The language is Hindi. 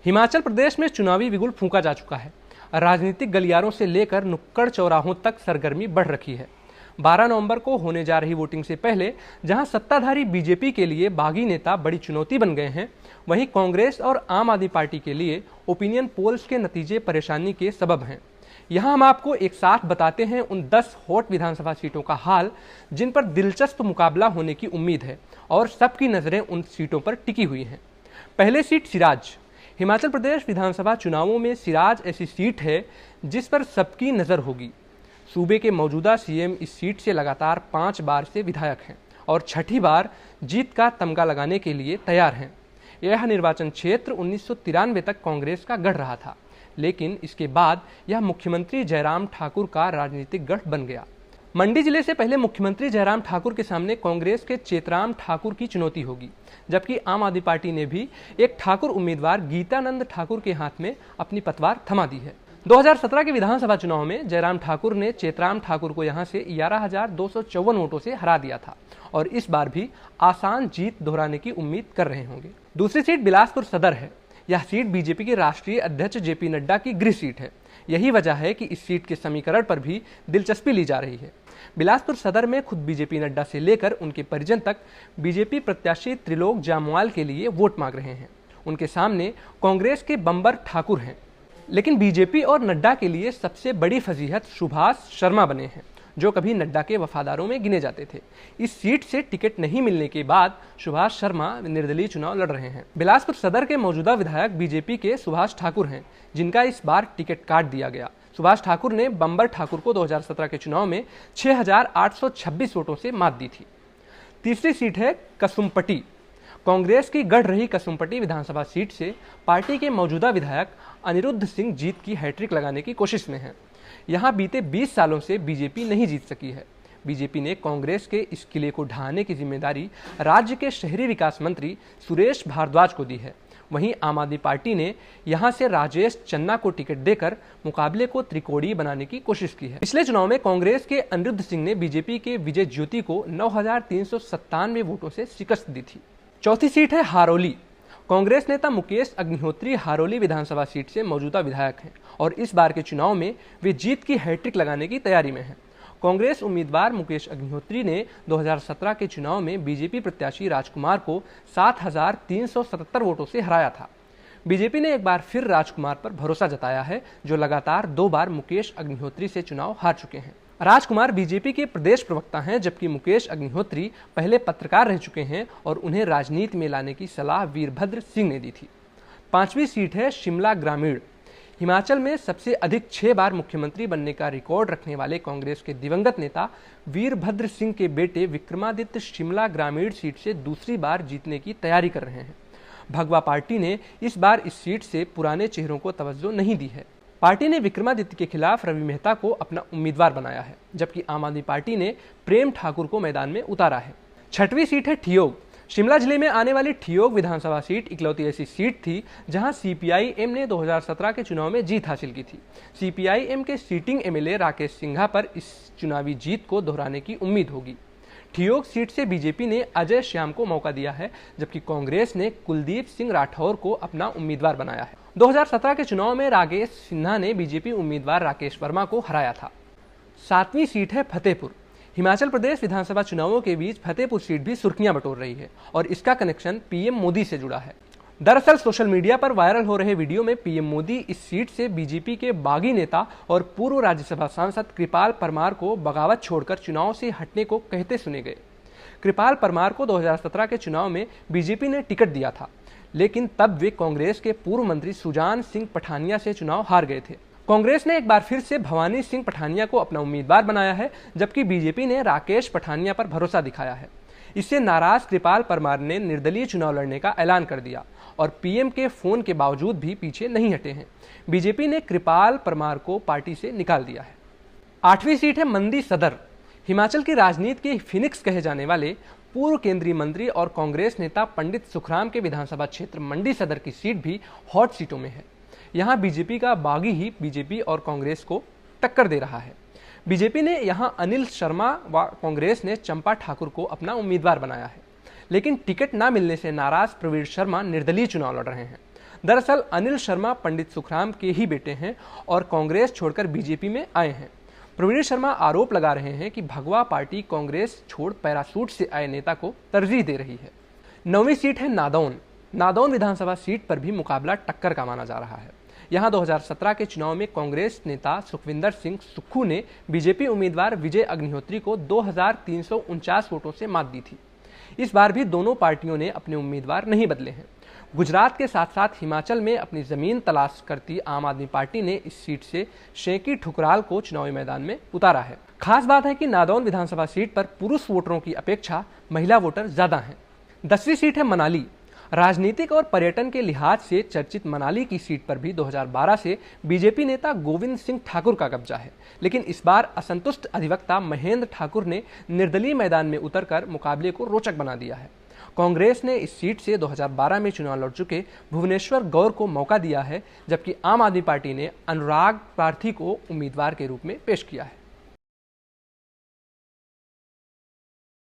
हिमाचल प्रदेश में चुनावी बिगुल फूंका जा चुका है। राजनीतिक गलियारों से लेकर नुक्कड़ चौराहों तक सरगर्मी बढ़ रखी है। 12 नवंबर को होने जा रही वोटिंग से पहले जहां सत्ताधारी बीजेपी के लिए बागी नेता बड़ी चुनौती बन गए हैं, वहीं कांग्रेस और आम आदमी पार्टी के लिए ओपिनियन पोल्स के नतीजे परेशानी के सबब हैं। यहां हम आपको एक साथ बताते हैं उन 10 हॉट विधानसभा सीटों का हाल जिन पर दिलचस्प मुकाबला होने की उम्मीद है और सबकी नजरें उन सीटों पर टिकी हुई हैं। पहले सीट सिराज। हिमाचल प्रदेश विधानसभा चुनावों में सिराज ऐसी सीट है जिस पर सबकी नजर होगी। सूबे के मौजूदा सीएम इस सीट से लगातार 5 बार से विधायक हैं और छठी बार जीत का तमगा लगाने के लिए तैयार हैं। यह निर्वाचन क्षेत्र 1993 तक कांग्रेस का गढ़ रहा था, लेकिन इसके बाद यह मुख्यमंत्री जयराम ठाकुर का राजनीतिक गढ़ बन गया। मंडी जिले से पहले मुख्यमंत्री जयराम ठाकुर के सामने कांग्रेस के चेतराम ठाकुर की चुनौती होगी, जबकि आम आदमी पार्टी ने भी एक ठाकुर उम्मीदवार गीतानंद ठाकुर के हाथ में अपनी पतवार थमा दी है। 2017 के विधानसभा चुनाव में जयराम ठाकुर ने चेतराम ठाकुर को यहां से 11,254 वोटों से हरा दिया था और इस बार भी आसान जीत दोहराने की उम्मीद कर रहे होंगे। दूसरी सीट बिलासपुर सदर है। यह सीट बीजेपी के राष्ट्रीय अध्यक्ष जेपी नड्डा की गृह सीट है। यही वजह है कि इस सीट के समीकरण पर भी दिलचस्पी ली जा रही है। बिलासपुर सदर में खुद बीजेपी नड्डा से लेकर उनके परिजन तक बीजेपी प्रत्याशी त्रिलोक जामवाल के लिए वोट मांग रहे हैं। उनके सामने कांग्रेस के बंबर ठाकुर हैं, लेकिन बीजेपी और नड्डा के लिए सबसे बड़ी फजीहत सुभाष शर्मा बने हैं, जो कभी नड्डा के वफादारों में गिने जाते थे। इस सीट से टिकट नहीं मिलने के बाद सुभाष शर्मा निर्दलीय चुनाव लड़ रहे हैं। बिलासपुर सदर के मौजूदा विधायक बीजेपी के सुभाष ठाकुर हैं, जिनका इस बार टिकट काट दिया गया। सुभाष ठाकुर ने बंबर ठाकुर को 2017 के चुनाव में 6,826 वोटों से मात दी थी। तीसरी सीट है कसुम्पटी। कांग्रेस की गढ़ रही कसुम्पटी विधानसभा सीट से पार्टी के मौजूदा विधायक अनिरुद्ध सिंह जीत की हैट्रिक लगाने की कोशिश में हैं। यहां बीते 20 सालों से बीजेपी नहीं जीत सकी है। बीजेपी ने कांग्रेस के इस किले को ढहाने की जिम्मेदारी राज्य के शहरी विकास मंत्री सुरेश भारद्वाज को दी है। वहीं आम आदमी पार्टी ने यहां से राजेश चन्ना को टिकट देकर मुकाबले को त्रिकोणीय बनाने की कोशिश की है। पिछले चुनाव में कांग्रेस के अनिरुद्ध सिंह ने बीजेपी के विजय ज्योति को 9,397 वोटों से शिकस्त दी थी। चौथी सीट है हारोली। कांग्रेस नेता मुकेश अग्निहोत्री हारोली विधानसभा सीट से मौजूदा विधायक हैं और इस बार के चुनाव में वे जीत की हैट्रिक लगाने की तैयारी में हैं। कांग्रेस उम्मीदवार मुकेश अग्निहोत्री ने 2017 के चुनाव में बीजेपी प्रत्याशी राजकुमार को 7,377 वोटों से हराया था। बीजेपी ने एक बार फिर राजकुमार पर भरोसा जताया है, जो लगातार 2 बार मुकेश अग्निहोत्री से चुनाव हार चुके हैं। राजकुमार बीजेपी के प्रदेश प्रवक्ता हैं, जबकि मुकेश अग्निहोत्री पहले पत्रकार रह चुके हैं और उन्हें राजनीति में लाने की सलाह वीरभद्र सिंह ने दी थी। 5वीं सीट है शिमला ग्रामीण। हिमाचल में सबसे अधिक 6 बार मुख्यमंत्री बनने का रिकॉर्ड रखने वाले कांग्रेस के दिवंगत नेता वीरभद्र सिंह के बेटे विक्रमादित्य शिमला ग्रामीण सीट से दूसरी बार जीतने की तैयारी कर रहे हैं। भगवा पार्टी ने इस बार इस सीट से पुराने चेहरों को तवज्जो नहीं दी है। पार्टी ने विक्रमादित्य के खिलाफ रवि मेहता को अपना उम्मीदवार बनाया है, जबकि आम आदमी पार्टी ने प्रेम ठाकुर को मैदान में उतारा है। 6वीं सीट है ठियोग। शिमला जिले में आने वाली ठियोग विधानसभा सीट इकलौती ऐसी सीट थी जहां सीपीआईएम ने 2017 के चुनाव में जीत हासिल की थी। सीपीआईएम के सीटिंग एमएलए राकेश सिंघा पर इस चुनावी जीत को दोहराने की उम्मीद होगी। ठियोग सीट से बीजेपी ने अजय श्याम को मौका दिया है, जबकि कांग्रेस ने कुलदीप सिंह राठौर को अपना उम्मीदवार बनाया है। 2017 के चुनाव में राकेश सिन्हा ने बीजेपी उम्मीदवार राकेश वर्मा को हराया था। 7वीं सीट है फतेहपुर। हिमाचल प्रदेश विधानसभा चुनावों के बीच फतेहपुर सीट भी सुर्खियां बटोर रही है और इसका कनेक्शन पीएम मोदी से जुड़ा है। दरअसल सोशल मीडिया पर वायरल हो रहे वीडियो में पीएम मोदी इस सीट से बीजेपी के बागी नेता और पूर्व राज्यसभा सांसद कृपाल परमार को बगावत छोड़कर चुनाव से हटने को कहते सुने गए। कृपाल परमार को 2017 के चुनाव में बीजेपी ने टिकट दिया था, लेकिन तब वे कांग्रेस के पूर्व मंत्री सुजान सिंह पठानिया से चुनाव हार गए थे। कांग्रेस ने एक बार फिर से भवानी सिंह पठानिया को अपना उम्मीदवार बनाया है, जबकि बीजेपी ने राकेश पठानिया पर भरोसा दिखाया है। इससे नाराज कृपाल परमार ने निर्दलीय चुनाव लड़ने का ऐलान कर दिया और पीएम के फोन के बावजूद भी पीछे नहीं हटे हैं। बीजेपी ने कृपाल परमार को पार्टी से निकाल दिया है। 8वीं सीट है मंडी सदर। हिमाचल की राजनीति के फिनिक्स कहे जाने वाले पूर्व केंद्रीय मंत्री और कांग्रेस नेता पंडित सुखराम के विधानसभा क्षेत्र मंडी सदर की सीट भी हॉट सीटों में है। यहां बीजेपी का बागी ही बीजेपी और कांग्रेस को टक्कर दे रहा है। बीजेपी ने यहां अनिल शर्मा व कांग्रेस ने चंपा ठाकुर को अपना उम्मीदवार बनाया है, लेकिन टिकट न मिलने से नाराज प्रवीण शर्मा निर्दलीय चुनाव लड़ रहे हैं। दरअसल अनिल शर्मा पंडित सुखराम के ही बेटे हैं और कांग्रेस छोड़कर बीजेपी में आए हैं। प्रवीण शर्मा आरोप लगा रहे हैं कि भगवा पार्टी कांग्रेस छोड़ पैरासूट से आए नेता को तरजीह दे रही है। 9वीं सीट है नादौन। नादौन विधानसभा सीट पर भी मुकाबला टक्कर का माना जा रहा है। यहां 2017 के चुनाव में कांग्रेस नेता सुखविंदर सिंह सुक्खू ने बीजेपी उम्मीदवार विजय अग्निहोत्री को 2349 वोटों से मात दी थी। इस बार भी दोनों पार्टियों ने अपने उम्मीदवार नहीं बदले हैं। गुजरात के साथ साथ हिमाचल में अपनी जमीन तलाश करती आम आदमी पार्टी ने इस सीट से शेखी ठुकराल को चुनावी मैदान में उतारा है। खास बात है कि नादौन विधानसभा सीट पर पुरुष वोटरों की अपेक्षा महिला वोटर ज्यादा हैं। 10वीं सीट है मनाली। राजनीतिक और पर्यटन के लिहाज से चर्चित मनाली की सीट पर भी 2012 से बीजेपी नेता गोविंद सिंह ठाकुर का कब्जा है, लेकिन इस बार असंतुष्ट अधिवक्ता महेंद्र ठाकुर ने निर्दलीय मैदान में उतरकर मुकाबले को रोचक बना दिया है। कांग्रेस ने इस सीट से 2012 में चुनाव लड़ चुके भुवनेश्वर गौर को मौका दिया है, जबकि आम आदमी पार्टी ने अनुराग पार्थी को उम्मीदवार के रूप में पेश किया है।